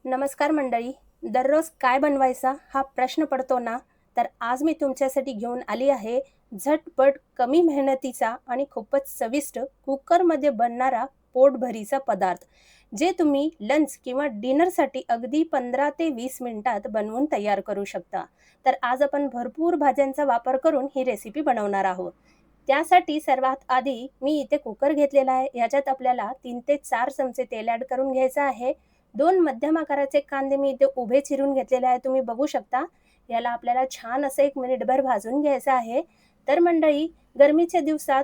नमस्कार मंडळी. दररोज काय बनवायचा हा प्रश्न पडतो ना, तर आज मी तुमच्यासाठी घेऊन आली आहे झटपट, कमी मेहनतीचा आणि खूपच चविष्ट कुकरमध्ये बनणारा पोटभरीचा पदार्थ, जे तुम्ही लंच किंवा डिनरसाठी अगदी 15 ते 20 मिनिटात बनवून तयार करू शकता. तर आज आपण भरपूर भाज्यांचा वापर करून ही रेसिपी बनवणार आहोत. त्यासाठी सर्वात आधी मी इथे कुकर घेतलेला आहे. ह्याच्यात आपल्याला 3 ते 4 चमचे तेल ॲड करून घ्यायचं आहे. 2 मध्यम आकाराचे कांदे मी इथे उभे चिरून घेतलेले आहे. तुम्ही बघू शकता. याला आपल्याला छान असं 1 मिनिटभर भाजून घ्यायचं आहे. तर मंडळी, गरमीच्या दिवसात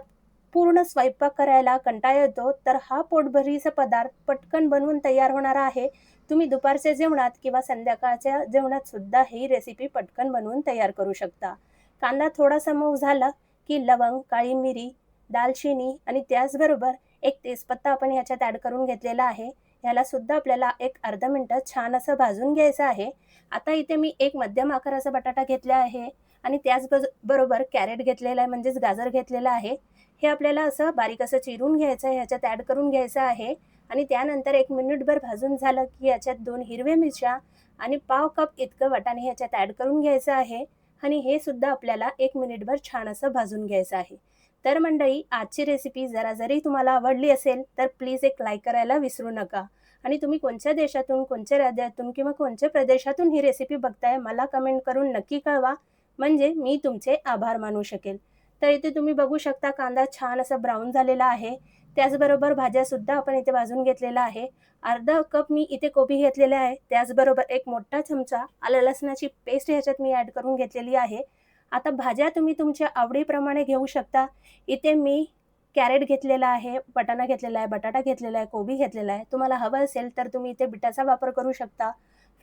पूर्ण स्वयंपाक करायला कंटाळा येतो, तर हा पोटभरीचा पदार्थ पटकन बनवून तयार होणारा आहे. तुम्ही दुपारच्या जेवणात किंवा संध्याकाळच्या जेवणात सुद्धा ही रेसिपी पटकन बनवून तयार करू शकता. कांदा थोडासा मऊ झाला, की लवंग, काळी मिरी, दालचिनी आणि त्याचबरोबर एक तेजपत्ता आपण ह्याच्यात ॲड करून घेतलेला आहे. ह्याला सुद्धा आपल्याला एक अर्धा मिनिट छान असं भाजून घ्यायचं आहे. आता इथे मी एक मध्यम आकाराचा बटाटा घेतला आहे आणि बरोबर कॅरेट घेतलेला आहे, म्हणजेच गाजर घेतलेला आहे. हे आपल्याला असं बारीक असं चिरून घ्यायचं आहे, ह्याच्यात ॲड करून घ्यायचं आहे आणि त्यानंतर 1 मिनिटभर भाजून झालं, की याच्यात 2 हिरव्या मिरच्या आणि पाव कप इतकं वाटाणे ह्याच्यात ॲड करून घ्यायचं आहे आणि हे सुद्धा आपल्याला 1 मिनिटभर छान असं भाजून घ्यायचं आहे. तर मंडळी, आजची रेसिपी जरी तुम्हाला आवडली असेल, तर प्लीज एक लाईक करायला विसरू नका. आणि तुम्ही कोणत्या देशातून, कोणत्या राज्यातून किंवा कोणत्या प्रदेशातून ही रेसिपी बघताय मला कमेंट करून नक्की कळवा, म्हणजे मी तुमचे आभार मानू शकेल. तर इथे तुम्ही बघू शकता कांदा छान असा ब्राऊन झालेला आहे. त्याचबरोबर भाज्यासुद्धा आपण इथे भाजून घेतलेला आहे. अर्धा कप मी इथे कोबी घेतलेले आहे. त्याचबरोबर एक मोठा चमचा आलं लसणाची पेस्ट ह्याच्यात मी ॲड करून घेतलेली आहे. आता भाज्या तुम्ही तुमच्या आवडीप्रमाणे घेऊ शकता. इथे मी कॅरेट घेतलेला आहे, वाटाणा घेतलेला आहे, बटाटा घेतलेला आहे, कोबी घेतलेला आहे. तुम्हाला हवं असेल तर तुम्ही इथे बीटाचा वापर करू शकता,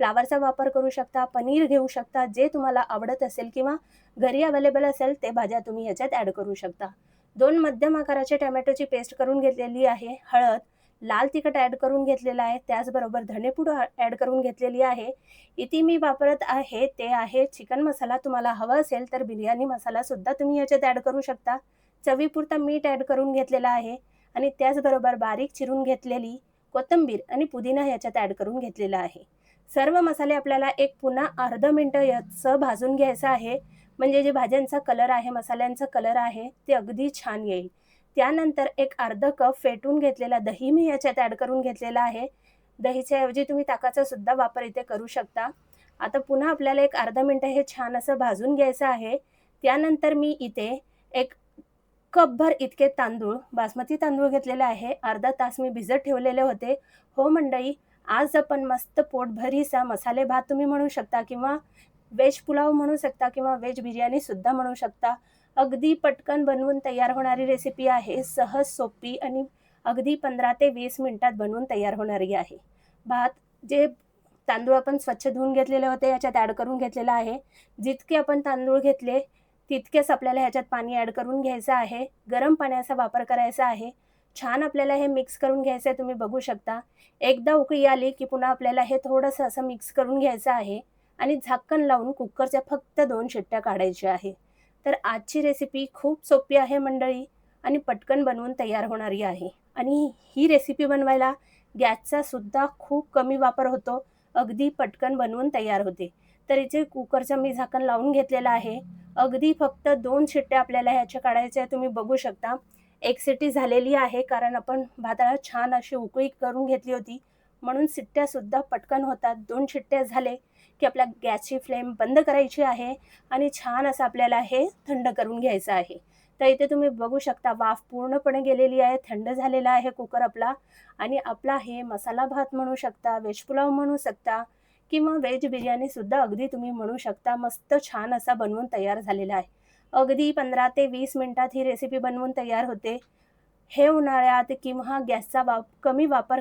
फ्लॉवरचा वापर करू शकता, पनीर घेऊ शकता. जे तुम्हाला आवडत असेल किंवा घरी अवेलेबल असेल ते भाज्या तुम्ही ह्याच्यात ॲड करू शकता. 2 मध्यम आकाराच्या टोमॅटोची पेस्ट करून घेतलेली आहे. हळद, लाल तिखट ॲड करून घेतलेलं आहे. त्याचबरोबर धनेपूड ॲड करून घेतलेली आहे. इथे मी वापरत आहे ते आहे चिकन मसाला. तुम्हाला हवा असेल तर बिर्याणी मसालासुद्धा तुम्ही ह्याच्यात ॲड करू शकता. चवीपुरता मीठ ॲड करून घेतलेला आहे आणि त्याचबरोबर बारीक चिरून घेतलेली कोथिंबीर आणि पुदिना ह्याच्यात ॲड करून घेतलेला आहे. सर्व मसाले आपल्याला एक पुन्हा अर्धं मिनिटं याचं भाजून घ्यायचं आहे, म्हणजे जे भाज्यांचा कलर आहे, मसाल्यांचा कलर आहे, ते अगदी छान येईल. त्यानंतर एक अर्धा कप फेटून घेतलेला दही मी याच्यात ॲड करून घेतलेला आहे. दहीच्या ऐवजी तुम्ही ताकाचा सुद्धा वापर इथे करू शकता. आता पुन्हा आपल्याला एक अर्धा मिनिटं हे छान असं भाजून घ्यायचं आहे. त्यानंतर मी इथे एक कपभर इतके तांदूळ, बासमती तांदूळ घेतलेले आहे. अर्धा तास मी भिजत ठेवलेले होते. हो मंडळी, आज आपण मस्त पोटभरीचा मसाले भात तुम्ही म्हणू शकता किंवा व्हेज पुलाव म्हणू शकता किंवा व्हेज बिर्याणीसुद्धा म्हणू शकता. अगदी पटकन बनवून तयार होणारी रेसिपी आहे. सहज, सोपी आणि अगदी 15 ते 20 मिनिटात बनवून तयार होणारी आहे. भात, जे तांदूळ आपण स्वच्छ धुवून घेतलेले होते याच्यात ॲड करून घेतलेला आहे. जितके आपण तांदूळ घेतले तितकेच आपल्याला ह्याच्यात पाणी ॲड करून घ्यायचं आहे. गरम पाण्याचा वापर करायचा आहे. छान आपल्याला हे मिक्स करून घ्यायचं आहे. तुम्ही बघू शकता. एकदा उकळी आली की पुन्हा आपल्याला हे थोडंसं असं मिक्स करून घ्यायचं आहे आणि झाकण लावून कुकरच्या फक्त 2 शिट्ट्या काढायच्या आहे. तर आजची रेसिपी खूप सोपी आहे मंडळी आणि पटकन बनवून तयार होणारी आहे. आणि ही रेसिपी बनवायला गॅसचा सुद्धा खूप कमी वापर होतो. अगदी पटकन बनवून तयार होते. तर इथे कुकरचं मी झाकण लावून घेतलेलं आहे. अगदी फक्त 2 शिट्ट्या आपल्याला ह्याच्या काढायच्या आहे. तुम्ही बघू शकता. 1 शिट्टी झालेली आहे, कारण आपण भाताला छान अशी उकळी करून घेतली होती, म्हणून शिट्ट्यासुद्धा पटकन होतात. 2 शिट्ट्या झाले की आपल्या गॅसची फ्लेम बंद करायची आहे आणि छान असं आपल्याला हे थंड करून घ्यायचं आहे. तर इथे तुम्ही बघू शकता वाफ पूर्णपणे गेलेली आहे. थंड झालेला आहे कुकर आपला आणि आपला हे मसाला भात म्हणू शकता, व्हेज पुलाव म्हणू शकता किंवा व्हेज बिर्याणीसुद्धा अगदी तुम्ही म्हणू शकता. मस्त छान असा बनवून तयार झालेला आहे. अगदी 15 ते 20 मिनिटात ही रेसिपी बनवून तयार होते. हे उन्हाळ्यात किंवा गॅसचा कमी वापर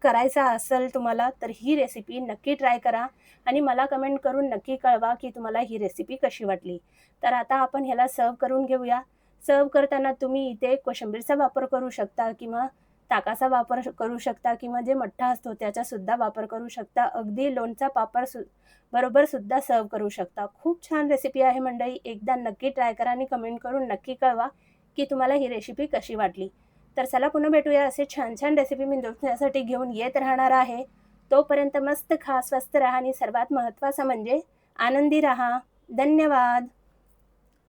करायचा असेल तुम्हाला, तर ही रेसिपी नक्की ट्राय करा आणि मला कमेंट करून नक्की कळवा की तुम्हाला ही रेसिपी कशी वाटली. तर आता आपण ह्याला सर्व्ह करून घेऊया. सर्व्ह करताना तुम्ही इथे कोशिंबीरचा वापर करू शकता किंवा ताकाचा वापर करू शकता किंवा जे मठ्ठा असतो त्याचासुद्धा वापर करू शकता. अगदी लोणचा पापड बरोबर सुद्धा सर्व्ह करू शकता. खूप छान रेसिपी आहे मंडळी. एकदा नक्की ट्राय करा आणि कमेंट करून नक्की कळवा की तुम्हाला ही रेसिपी कशी वाटली. तर चला पुन्हा भेटूया. असे छान छान रेसिपी मी तुमच्यासाठी घेऊन येत राहणार आहे. तोपर्यंत मस्त खा, स्वस्त राहा आणि सर्वात महत्त्वाचं म्हणजे आनंदी राहा. धन्यवाद.